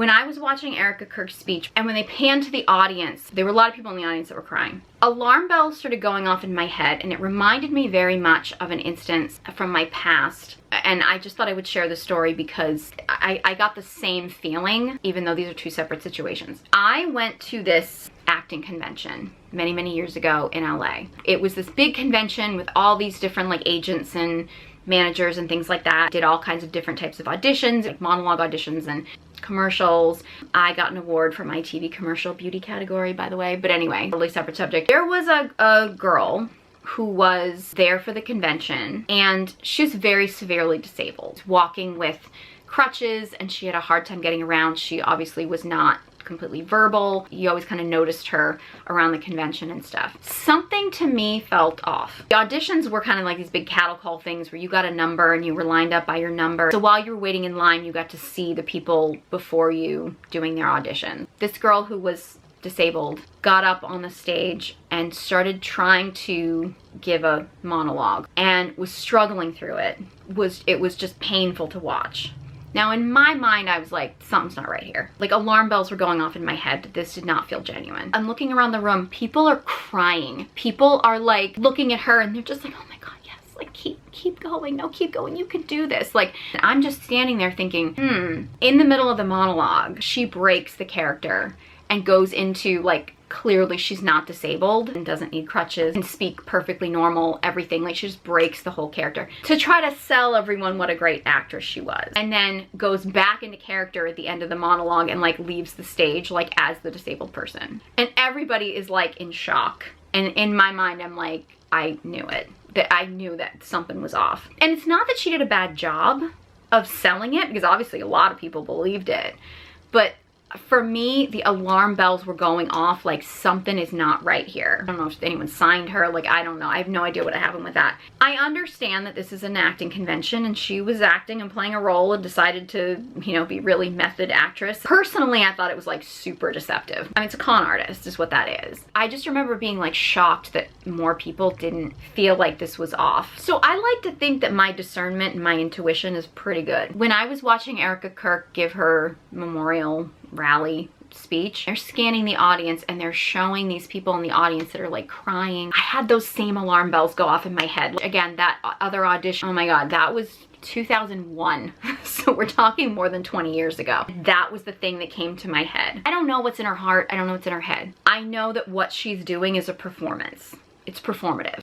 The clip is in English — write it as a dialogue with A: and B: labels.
A: When I was watching Erika Kirk's speech, and when they panned to the audience, there were a lot of people in the audience that were crying. Alarm bells started going off in my head, and it reminded me very much of an instance from my past. And I just thought I would share the story because I got the same feeling, even though these are two separate situations. I went to this acting convention many years ago in LA. It was this big convention with all these different like agents and managers and things like that. Did all kinds of different types of auditions, like monologue auditions and commercials. I got an award for my TV commercial beauty category, by the way, but anyway, totally separate subject. There was a girl who was there for the convention, and she was very severely disabled, walking with crutches, and she had a hard time getting around. She obviously was not completely verbal. You always kind of noticed her around the convention and stuff. Something to me felt off. The auditions were kind of like these big cattle call things where you got a number and you were lined up by your number. So while you were waiting in line, you got to see the people before you doing their audition. This girl who was disabled got up on the stage and started trying to give a monologue and was struggling through it. It was just painful to watch. Now in my mind, I was like, something's not right here. Like alarm bells were going off in my head. This did not feel genuine. I'm looking around the room, people are crying. People are like looking at her and they're just like, oh my God, yes, like keep going, no, keep going, you can do this. Like, I'm just standing there thinking, in the middle of the monologue, she breaks the character and goes into like, clearly she's not disabled and doesn't need crutches and speak perfectly normal, everything. Like she just breaks the whole character to try to sell everyone what a great actress she was. And then goes back into character at the end of the monologue and like leaves the stage like as the disabled person. And everybody is like in shock. And in my mind, I'm like, I knew it. That I knew that something was off. And it's not that she did a bad job of selling it, because obviously a lot of people believed it. But for me, the alarm bells were going off like something is not right here. I don't know if anyone signed her, like I don't know. I have no idea what happened with that. I understand that this is an acting convention and she was acting and playing a role and decided to, you know, be really method actress. Personally, I thought it was like super deceptive. I mean, it's a con artist is what that is. I just remember being like shocked that more people didn't feel like this was off. So I like to think that my discernment and my intuition is pretty good. When I was watching Erika Kirk give her memorial rally speech, they're scanning the audience and they're showing these people in the audience that are like crying. I had those same alarm bells go off in my head. Again, that other audition, oh my God, that was 2001. So we're talking more than 20 years ago. That was the thing that came to my head. I don't know what's in her heart. I don't know what's in her head. I know that what she's doing is a performance. It's performative.